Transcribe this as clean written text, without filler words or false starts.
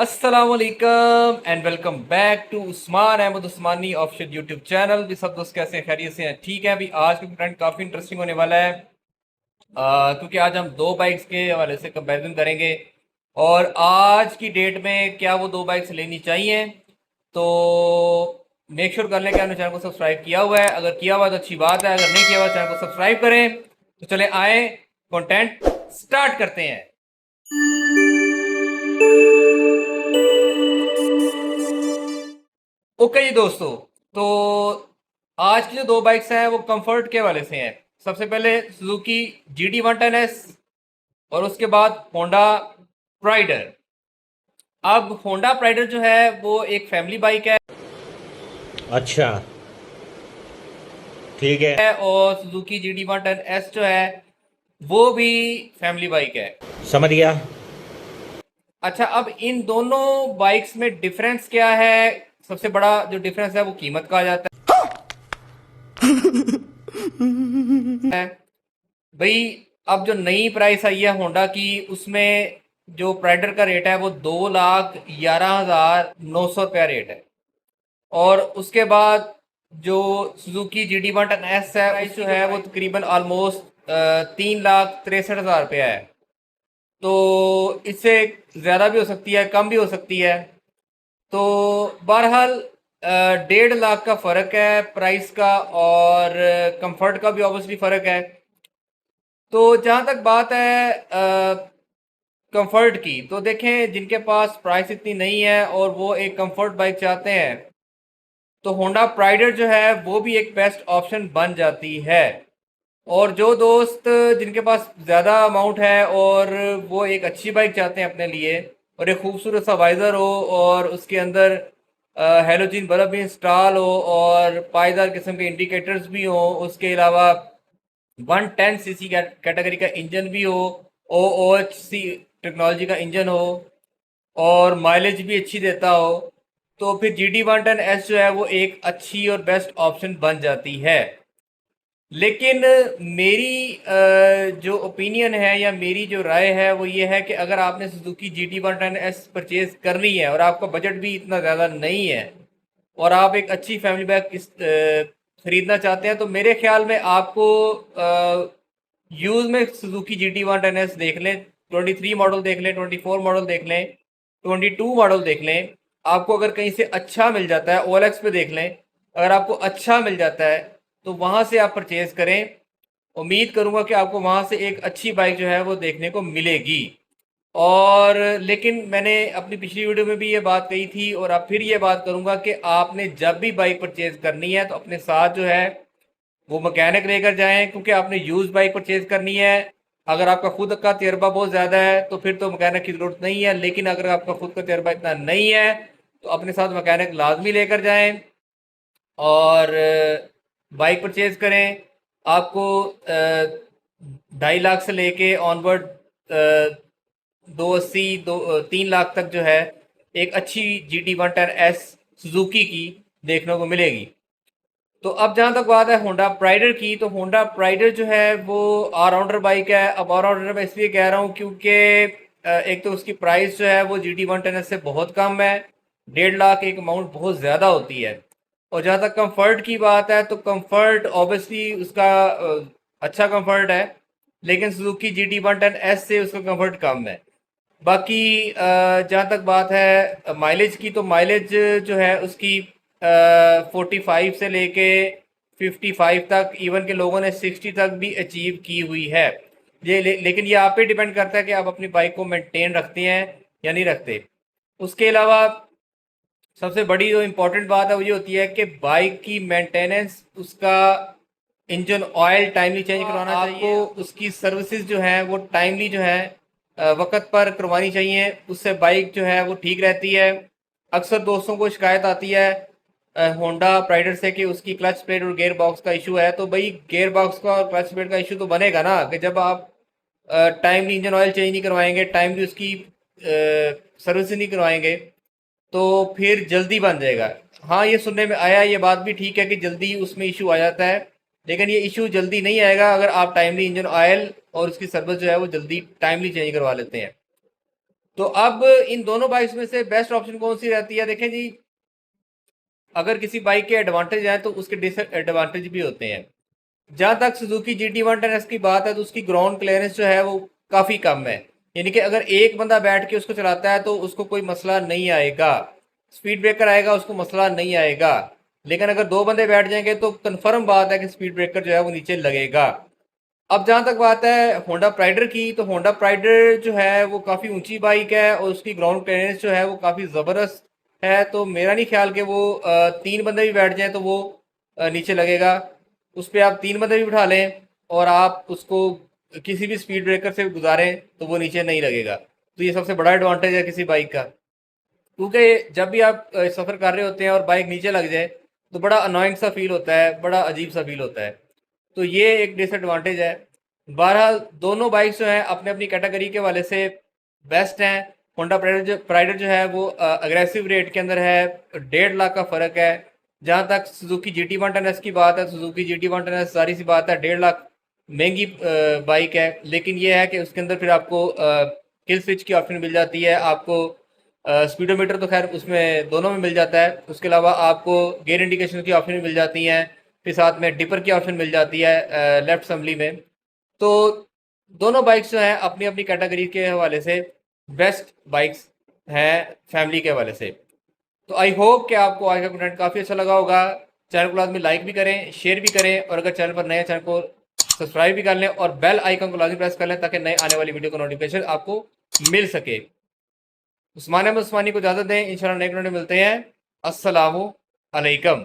अस्सलामुअलैकुम and welcome back to Usman Ahmad Usmani official YouTube channel. भी सब दोस्त कैसे हैं? खैरियत से हैं? ठीक है। अभी आज का कंटेंट काफ़ी इंटरेस्टिंग होने वाला है क्योंकि आज हम दो बाइक्स के हवाले से कंपैरिजन करेंगे और आज की डेट में क्या वो दो बाइक्स लेनी चाहिए। तो मेक श्योर कर लें कि आपने चैनल को सब्सक्राइब किया हुआ है। अगर किया हुआ है तो अच्छी बात है, अगर नहीं किया हुआ चैनल को सब्सक्राइब करें। तो चले आए कंटेंट स्टार्ट करते हैं। ओके जी दोस्तों, तो आज की जो दो बाइक्स हैं वो कंफर्ट के वाले से हैं। सबसे पहले सुजुकी GD110S और उसके बाद होंडा प्राइडर। अब होंडा प्राइडर जो है वो एक फैमिली बाइक है अच्छा, ठीक है। और सुजुकी GD110S जो है वो भी फैमिली बाइक है। समझ गया। अच्छा, अब इन दोनों बाइक्स में डिफरेंस क्या है? सबसे बड़ा जो डिफरेंस है वो कीमत का आ जाता है भाई। अब जो नई प्राइस आई है होंडा की, उसमें जो प्राइडर का रेट है वो 2,11,900 रुपया रेट है। और उसके बाद जो सुजुकी GD110S है प्राइस जो है वो तकरीबन ऑलमोस्ट 3,63,000 रुपया है। तो इससे ज़्यादा भी हो सकती है, कम भी हो सकती है। तो बहरहाल 1.5 लाख का फ़र्क है प्राइस का, और कंफर्ट का भी ऑब्वियसली फ़र्क है। तो जहाँ तक बात है कंफर्ट की, तो देखें जिनके पास प्राइस इतनी नहीं है और वो एक कंफर्ट बाइक चाहते हैं, तो होंडा प्राइडर जो है वो भी एक बेस्ट ऑप्शन बन जाती है। और जो दोस्त जिनके पास ज़्यादा अमाउंट है और वो एक अच्छी बाइक चाहते हैं अपने लिए, और एक खूबसूरत सा वाइज़र हो और उसके अंदर हेलोजन बल्ब भी इंस्टॉल हो और पायदार किस्म के इंडिकेटर्स भी हो, उसके अलावा 110cc कैटेगरी का इंजन भी हो, OOHC टेक्नोलॉजी का इंजन हो और माइलेज भी अच्छी देता हो, तो फिर GD110S जो है वो एक अच्छी और बेस्ट ऑप्शन बन जाती है। लेकिन मेरी जो ओपिनियन है या मेरी जो राय है वो ये है कि अगर आपने सुजुकी GD110S परचेज करनी है और आपका बजट भी इतना ज़्यादा नहीं है और आप एक अच्छी फैमिली बैग खरीदना चाहते हैं, तो मेरे ख्याल में आपको यूज़ में सुजुकी GD110S देख लें, 23 मॉडल देख लें, 24 मॉडल देख लें, 22 मॉडल देख लें। आपको अगर कहीं से अच्छा मिल जाता है, OLX पे देख लें, अगर आपको अच्छा मिल जाता है तो वहाँ से आप परचेज़ करें। उम्मीद करूँगा कि आपको वहाँ से एक अच्छी बाइक जो है वो देखने को मिलेगी। और लेकिन मैंने अपनी पिछली वीडियो में भी ये बात कही थी और अब फिर ये बात करूँगा कि आपने जब भी बाइक परचेज़ करनी है तो अपने साथ जो है वो मैकेनिक लेकर जाएं, क्योंकि आपने यूज बाइक परचेज करनी है। अगर आपका खुद का तजर्बा बहुत ज़्यादा है तो फिर तो मैकेनिक की ज़रूरत नहीं है, लेकिन अगर आपका खुद का तजर्बा इतना नहीं है तो अपने साथ मैकेनिक लाजमी लेकर जाएं और बाइक परचेज करें। आपको 2.5 लाख से लेके ऑनवर्ड 280 3 लाख तक जो है एक अच्छी GD110S सुजुकी की देखने को मिलेगी। तो अब जहाँ तक बात है होंडा प्राइडर की, तो होंडा प्राइडर जो है वो ऑलराउंडर बाइक है। अब ऑलराउंडर मैं इसलिए कह रहा हूँ क्योंकि एक तो उसकी प्राइस जो है वो GD110S से बहुत कम है। 1.5 लाख एक अमाउंट बहुत ज़्यादा होती है। और जहाँ तक कंफर्ट की बात है तो कंफर्ट ऑब्वियसली उसका अच्छा कंफर्ट है, लेकिन सुजुकी GD110S से उसका कंफर्ट कम है। बाकी जहाँ तक बात है माइलेज की, तो माइलेज जो है उसकी 45 से लेके 55 तक, इवन के लोगों ने 60 तक भी अचीव की हुई है। लेकिन ये आप पे डिपेंड करता है कि आप अपनी बाइक को मेंटेन रखते हैं या नहीं रखते। उसके अलावा सबसे बड़ी जो इम्पोर्टेंट बात है वो ये होती है कि बाइक की मेंटेनेंस, उसका इंजन ऑयल टाइमली चेंज करवाना चाहिए। आपको उसकी सर्विसेज जो है वो टाइमली जो है वक्त पर करवानी चाहिए, उससे बाइक जो है वो ठीक रहती है। अक्सर दोस्तों को शिकायत आती है होंडा प्राइडर से कि उसकी क्लच प्लेट और गियर बॉक्स का इशू है। तो भाई गियर बॉक्स का और क्लच प्लेट का इशू तो बनेगा ना, कि जब आप टाइमली इंजन ऑयल चेंज नहीं करवाएंगे, टाइमली उसकी सर्विस नहीं करवाएंगे, तो फिर जल्दी बन जाएगा। हाँ, ये सुनने में आया, ये बात भी ठीक है कि जल्दी उसमें इशू आ जाता है, लेकिन ये इशू जल्दी नहीं आएगा अगर आप टाइमली इंजन ऑयल और उसकी सर्विस जो है वो जल्दी टाइमली चेंज करवा लेते हैं। तो अब इन दोनों बाइक्स में से बेस्ट ऑप्शन कौन सी रहती है? देखें जी, अगर किसी बाइक के एडवांटेज हैं तो उसके डिसएडवांटेज भी होते हैं। जहां तक सुजुकी GT110S की बात है तो उसकी ग्राउंड क्लियरेंस जो है वो काफ़ी कम है। यानी कि अगर एक बंदा बैठ के उसको चलाता है तो उसको कोई मसला नहीं आएगा, स्पीड ब्रेकर आएगा उसको मसला नहीं आएगा। लेकिन अगर दो बंदे बैठ जाएंगे तो कंफर्म बात है कि स्पीड ब्रेकर जो है वो नीचे लगेगा। अब जहां तक बात है होंडा प्राइडर की, तो होंडा प्राइडर जो है वो काफ़ी ऊंची बाइक है और उसकी ग्राउंड क्लियरेंस जो है वो काफ़ी ज़बरदस्त है। तो मेरा नहीं ख्याल कि वो तीन बंदे भी बैठ जाएं तो वो नीचे लगेगा। उस पर आप तीन बंदे भी बिठा लें और आप उसको किसी भी स्पीड ब्रेकर से गुजारें तो वो नीचे नहीं लगेगा। तो ये सबसे बड़ा एडवांटेज है किसी बाइक का, क्योंकि जब भी आप सफ़र कर रहे होते हैं और बाइक नीचे लग जाए तो बड़ा अनोइंग सा फील होता है, बड़ा अजीब सा फील होता है। तो ये एक डिसएडवांटेज है। बहरहाल दोनों बाइक्स जो हैं अपने अपनी कैटेगरी के वाले से बेस्ट हैं। होंडा प्राइडर जो है वो अग्रेसिव रेट के अंदर है, 1.5 लाख का फ़र्क है। जहाँ तक सुजुकी GT110S की बात है, सुजुकी GT110S सारी सी बात है 1.5 लाख महंगी बाइक है। लेकिन ये है कि उसके अंदर फिर आपको किल स्विच की ऑप्शन मिल जाती है, आपको स्पीडोमीटर तो खैर उसमें दोनों में मिल जाता है, उसके अलावा आपको गेयर इंडिकेशन की ऑप्शन मिल जाती हैं, फिर साथ में डिपर की ऑप्शन मिल जाती है लेफ्ट असम्बली में। तो दोनों बाइक्स जो हैं अपनी अपनी कैटेगरी के हवाले से बेस्ट बाइक्स हैं फैमिली के हवाले से। तो आई होप कि आपको आज का कंटेंट काफ़ी अच्छा लगा होगा। चैनल को लाजमी लाइक भी करें, शेयर भी करें, और अगर चैनल पर नए हैं चैनल को सब्सक्राइब भी कर लें और बेल आइकन को लाजमी प्रेस कर लें ताकि नए आने वाली वीडियो का नोटिफिकेशन आपको मिल सके। उस्मान अहमद उस्मानी को इजाज़त दें, इंशाल्लाह नए कंटेंट में मिलते हैं। अस्सलामु अलैकुम।